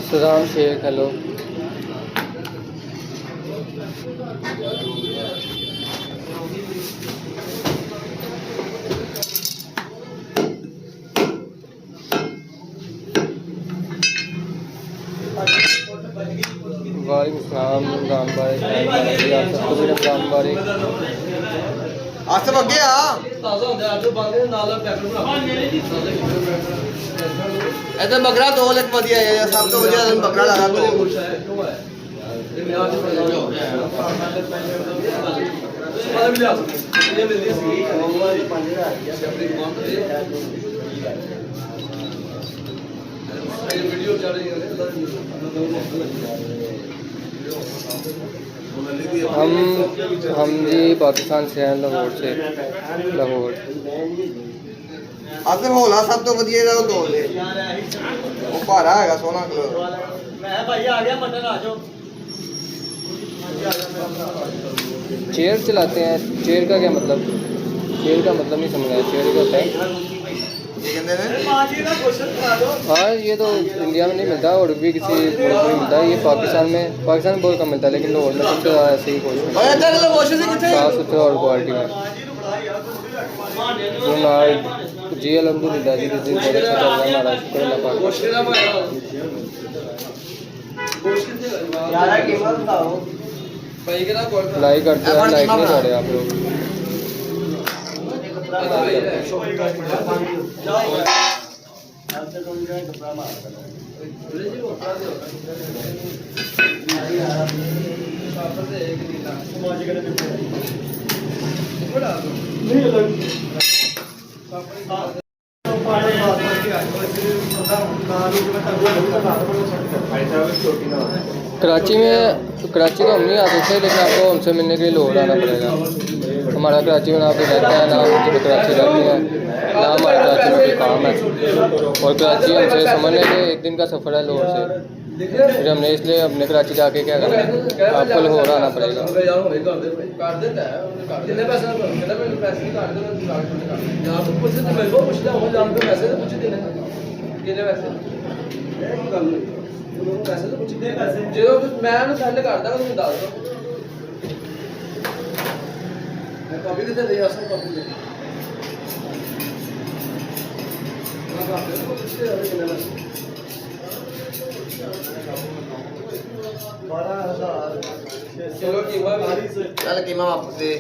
Saddam Sheikh hello. वालेकुम सलाम रमजान भाई, आप सबको भी रमजान मुबारक। आसफ अगे आ इधर बकरा दो लख वधिया है सब तो वधिया बकरा लगा दो हम जी पाकिस्तान से हैं, लाहौर से। लाहौर आसफ होला सब तो वधिया ਦਾ ਦੋ ਦੇ ਉਹ ਭਾਰਾ ਹੈਗਾ ਸੋਹਣਾ ਕਲਰ मैं भाई आ गया मटन आ जाओ। चेयर चलाते हैं, चेयर का क्या मतलब? चेयर का मतलब नहीं समझ आया, चेयर क्या होता है? ये कहते हैं पाँच ही का क्वेश्चन करा दो। हाँ, ये तो इंडिया में नहीं मिलता और भी किसी मुल्क में नहीं मिलता। ये पाकिस्तान में बहुत कम मिलता है, लेकिन लाहौर में सबसे ज़्यादा ऐसे ही क्वेश्चन ओए इधर लो वॉशर से किथे साफ सुथरा और क्वालिटी में। तो ना जी अलहमदुलिल्लाह जी, दिन बहुत अच्छा चल रहा है हमारा, शुक्र अल्लाह पाक। यार कीमत बताओ। लाइक करते हैं, लाइक नहीं कर रहे आप लोग। कराची तो हम नहीं आते थे, लेकिन आपको हमसे मिलने के लिए लाहौर आना पड़ेगा। हमारा कराची में ना कोई रहता है, ना हम जब कराची रहते हैं, ना हमारे कराची में कोई काम है। और कराची हमसे समझने के एक दिन का सफ़र है लाहौर से, फिर हमने इसलिए अपने कराची जाके क्या करना है, आपको लाहौर आना पड़ेगा। चल कीमा वापस दे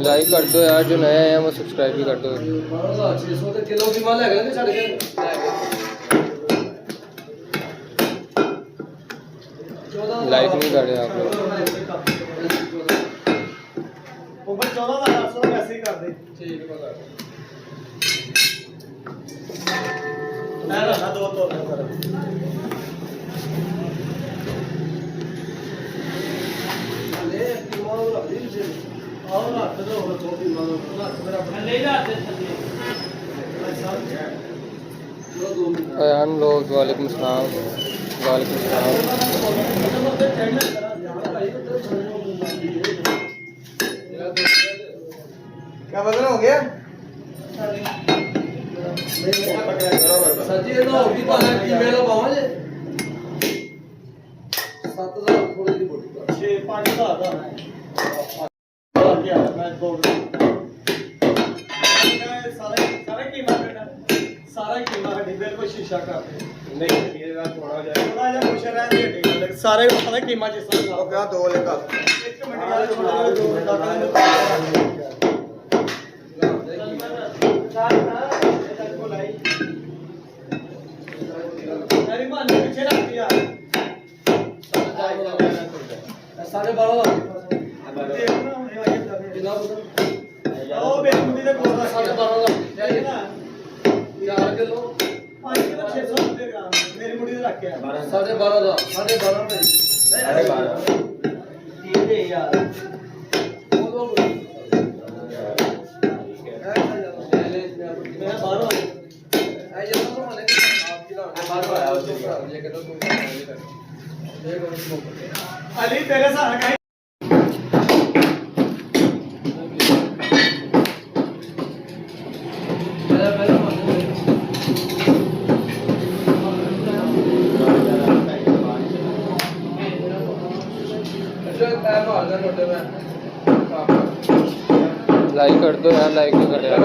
लाइक कर दो यार, जो नए हैं वो सब्सक्राइब भी कर दो। लाइक नहीं कर रहे आप लोग। ऊपर 14,800 वैसे ही कर दे। ठीक है मैं रखा दो तो अयान लोग वालेकुम सलाम। वालेकुम सलाम। क्या बदल हो गया सच्ची तो होगी तो है कि मेरा पावा जे 7,000 थोड़ी सी बोली 6-5,000 ਦਾ क्या मैं दो सारे कीमत सारा कीमत बिल्कुल शीशा का नहीं थोड़ा जा कुछ रहने सारे पता कीमत जिस तरह क्या दो लेगा एक मिनट यार छोटा साढ़े 12 किलो 5 किलो 690 ग्राम मेरी मुड़ी रख के 12.5 दे यार मैं 12 अली तेरे साथ लाइक कर दो यार, लाइक नहीं कर रहे यार।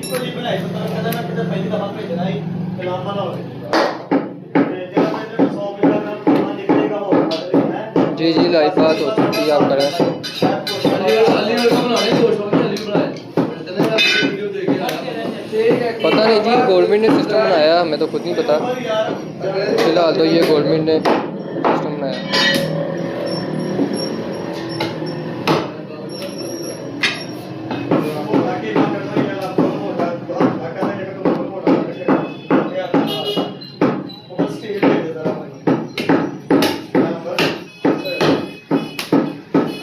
कोटी बनाई तो कहता मैं किधर पहली दफा भेजना ही गुलाम ना होवे ते जब मैं 100 मीटर में वहां निकलेगा वो है। जी जी लाइव बात हो चुकी है, आप करें। पता नहीं जी, गवर्नमेंट ने सिस्टम बनाया, हमें तो खुद नहीं पता। फिलहाल तो ये गवर्नमेंट ने सिस्टम बनाया।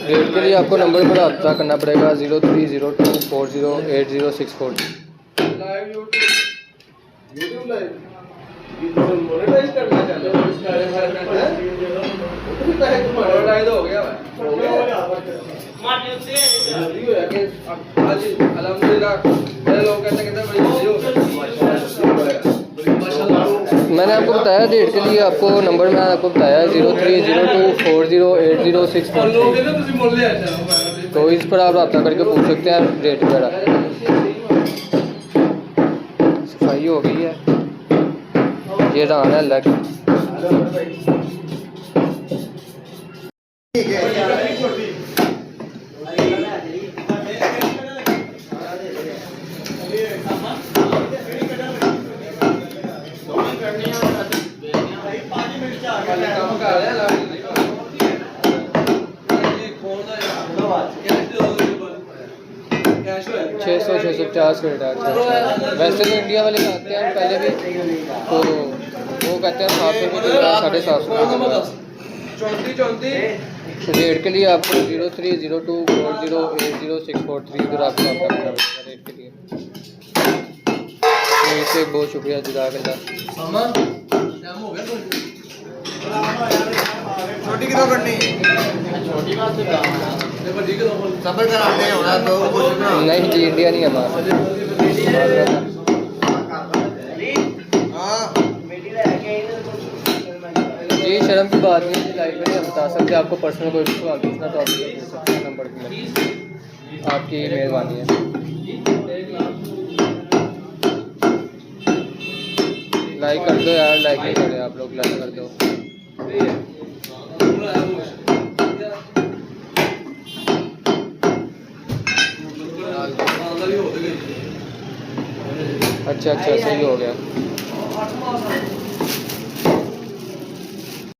रेट के लिए आपको नंबर पर रब्ता करना पड़ेगा 0302408064। YouTube लाइव ये तो मोनेटाइज करना चाहते हो इसका मोनेटाइज हो गया जल्दी हो गया कि आज अल्हम्दुलिल्लाह मेरे लोग कहते भाई मैंने आपको बताया रेट के लिए, आपको नंबर मैंने आपको बताया 0302408064। तो इस पर आप रब्ता करके पूछ सकते हैं रेट वगैरह। सफाई हो गई है, ये रान है अलग। छः सौ 650 का रेट है। वैसे तो इंडिया वाले खाते हैं पहले भी, तो वो कहते हैं 700 रुपये, 750। रेट के लिए आपको 0302408064 पर आपको आता करना पड़ेगा रेट के लिए। तो इससे बहुत शुक्रिया जज़ाकल्लाह। छोटी किलो करनी है सबर कराते होना तो कुछ ना नहीं जी, इंडिया नहीं है हमारा। हां जी शर्म की बात नहीं, लाइव में नहीं हम बता सकते। आपको पर्सनल कोई भी सवाल पूछना तो आप पूछ सकते हैं नंबर की। आपकी मेहरबानी है। लाइक कर दो यार, लाइक नहीं कर रहे आप लोग, लाइक कर दो। अच्छा अच्छा, सही हो गया।